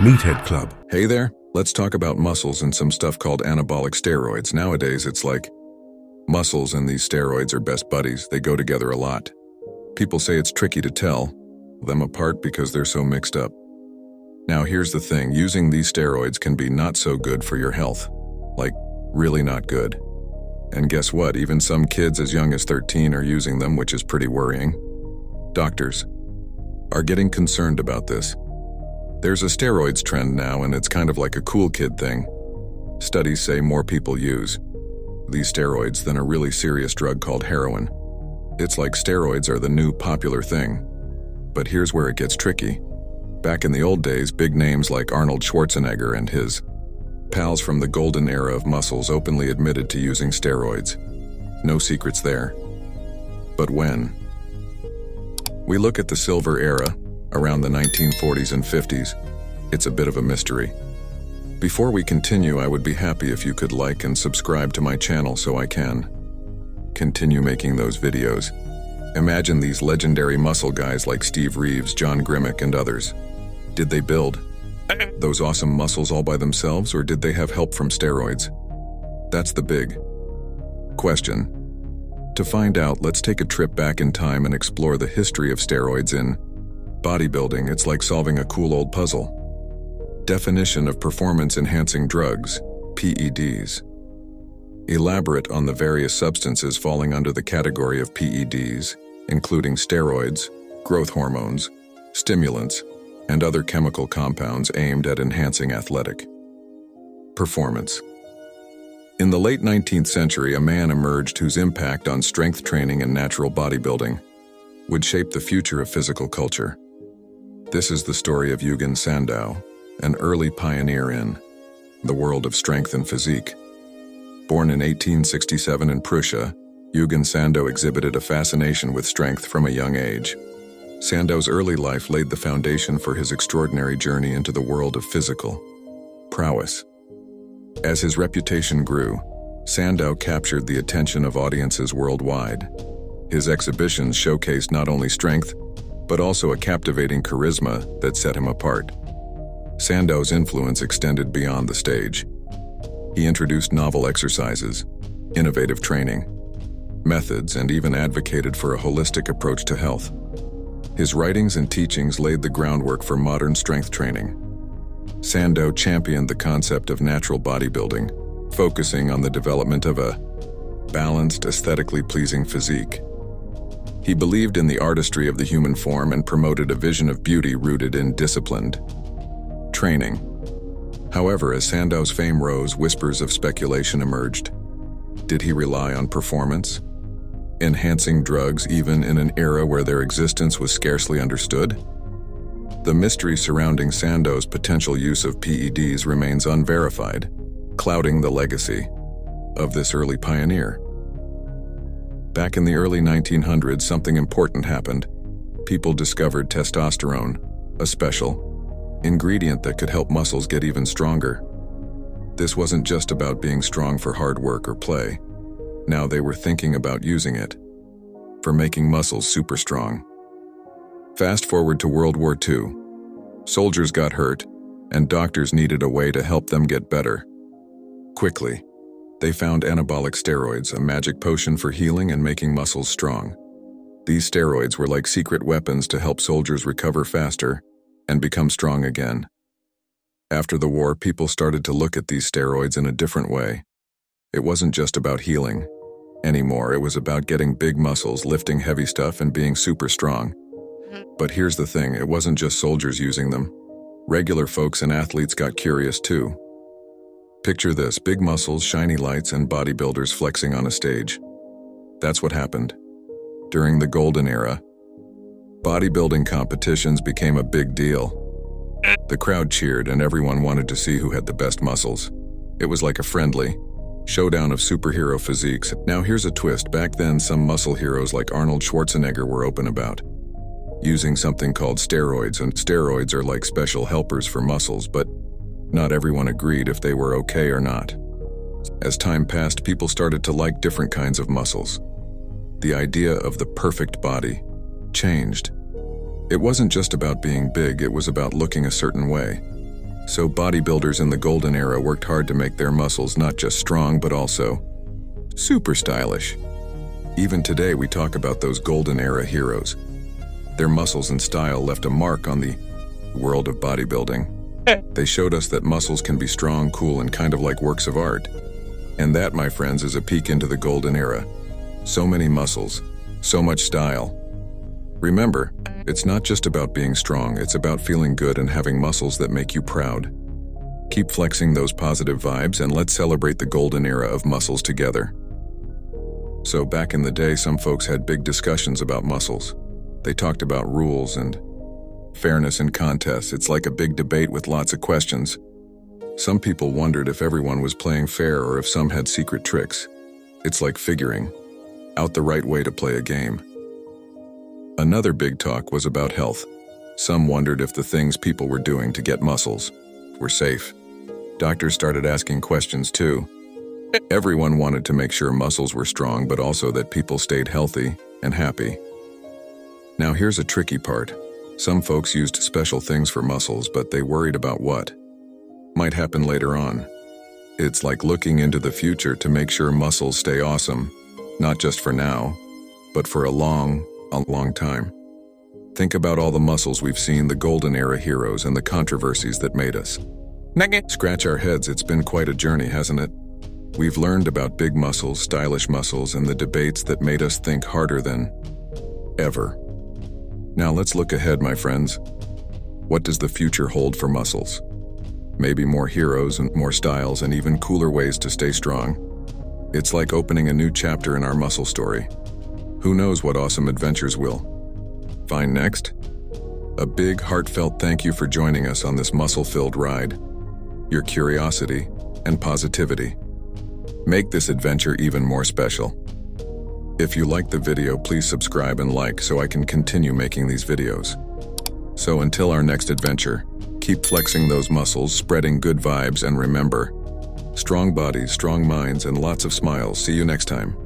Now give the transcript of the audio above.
Meathead Club. Hey there, let's talk about muscles and some stuff called anabolic steroids. Nowadays, it's like muscles and these steroids are best buddies. They go together a lot. People say it's tricky to tell them apart because they're so mixed up. Now here's the thing, using these steroids can be not so good for your health. Like, really not good. And guess what, even some kids as young as 13 are using them, which is pretty worrying. Doctors are getting concerned about this. There's a steroids trend now, and it's kind of like a cool kid thing. Studies say more people use these steroids than a really serious drug called heroin. It's like steroids are the new popular thing. But here's where it gets tricky. Back in the old days, big names like Arnold Schwarzenegger and his pals from the golden era of muscles openly admitted to using steroids. No secrets there. But when we look at the silver era, around the 1940s and 50s, it's a bit of a mystery. Before we continue, I would be happy if you could like and subscribe to my channel so I can continue making those videos. Imagine these legendary muscle guys like Steve Reeves, John Grimek, and others. Did they build those awesome muscles all by themselves, or did they have help from steroids? That's the big question. To find out, let's take a trip back in time and explore the history of steroids in bodybuilding. It's like solving a cool old puzzle. Definition of performance-enhancing drugs, PEDs. Elaborate on the various substances falling under the category of PEDs, including steroids, growth hormones, stimulants, and other chemical compounds aimed at enhancing athletic performance. In the late 19th century, a man emerged whose impact on strength training and natural bodybuilding would shape the future of physical culture. This is the story of Yugan Sandow, an early pioneer in the world of strength and physique. Born in 1867 in Prussia, Yugan Sandow exhibited a fascination with strength from a young age. Sandow's early life laid the foundation for his extraordinary journey into the world of physical prowess. As his reputation grew, Sandow captured the attention of audiences worldwide. His exhibitions showcased not only strength, but also a captivating charisma that set him apart. Sandow's influence extended beyond the stage. He introduced novel exercises, innovative training methods, and even advocated for a holistic approach to health. His writings and teachings laid the groundwork for modern strength training. Sandow championed the concept of natural bodybuilding, focusing on the development of a balanced, aesthetically pleasing physique. He believed in the artistry of the human form and promoted a vision of beauty rooted in disciplined training. However, as Sandow's fame rose, whispers of speculation emerged. Did he rely on performance enhancing drugs even in an era where their existence was scarcely understood? The mystery surrounding Sandow's potential use of PEDs remains unverified, clouding the legacy of this early pioneer. Back in the early 1900s, something important happened. People discovered testosterone, a special ingredient that could help muscles get even stronger. This wasn't just about being strong for hard work or play. Now they were thinking about using it for making muscles super strong. Fast forward to World War II. Soldiers got hurt, and doctors needed a way to help them get better. Quickly, they found anabolic steroids, a magic potion for healing and making muscles strong. These steroids were like secret weapons to help soldiers recover faster and become strong again. After the war, people started to look at these steroids in a different way. It wasn't just about healing anymore. It was about getting big muscles, lifting heavy stuff, and being super strong. But here's the thing, it wasn't just soldiers using them. Regular folks and athletes got curious too. Picture this, big muscles, shiny lights, and bodybuilders flexing on a stage. That's what happened. During the golden era, bodybuilding competitions became a big deal. The crowd cheered and everyone wanted to see who had the best muscles. It was like a friendly showdown of superhero physiques. Now here's a twist. Back then, some muscle heroes like Arnold Schwarzenegger were open about using something called steroids, and steroids are like special helpers for muscles, but not everyone agreed if they were okay or not. As time passed, people started to like different kinds of muscles. The idea of the perfect body changed. It wasn't just about being big, it was about looking a certain way. So bodybuilders in the golden era worked hard to make their muscles not just strong but also super stylish. Even today we talk about those golden era heroes. Their muscles and style left a mark on the world of bodybuilding. They showed us that muscles can be strong, cool, and kind of like works of art. And that, my friends, is a peek into the golden era. So many muscles, so much style. Remember, it's not just about being strong, it's about feeling good and having muscles that make you proud. Keep flexing those positive vibes and let's celebrate the golden era of muscles together. So back in the day, some folks had big discussions about muscles. They talked about rules and fairness in contests. It's like a big debate with lots of questions. Some people wondered if everyone was playing fair or if some had secret tricks. It's like figuring out the right way to play a game. Another big talk was about health. Some wondered if the things people were doing to get muscles were safe. Doctors started asking questions too. Everyone wanted to make sure muscles were strong, but also that people stayed healthy and happy. Now here's a tricky part. Some folks used special things for muscles, but they worried about what might happen later on. It's like looking into the future to make sure muscles stay awesome, not just for now, but for a long time. Think about all the muscles we've seen, the golden era heroes, and the controversies that made us scratch our heads. It's been quite a journey, hasn't it? We've learned about big muscles, stylish muscles, and the debates that made us think harder than ever. Now let's look ahead, my friends. What does the future hold for muscles? Maybe more heroes and more styles and even cooler ways to stay strong. It's like opening a new chapter in our muscle story. Who knows what awesome adventures we'll find next? A big, heartfelt thank you for joining us on this muscle-filled ride. Your curiosity and positivity make this adventure even more special. If you liked the video, please subscribe and like so I can continue making these videos. So until our next adventure, keep flexing those muscles, spreading good vibes, and remember, strong bodies, strong minds, and lots of smiles. See you next time.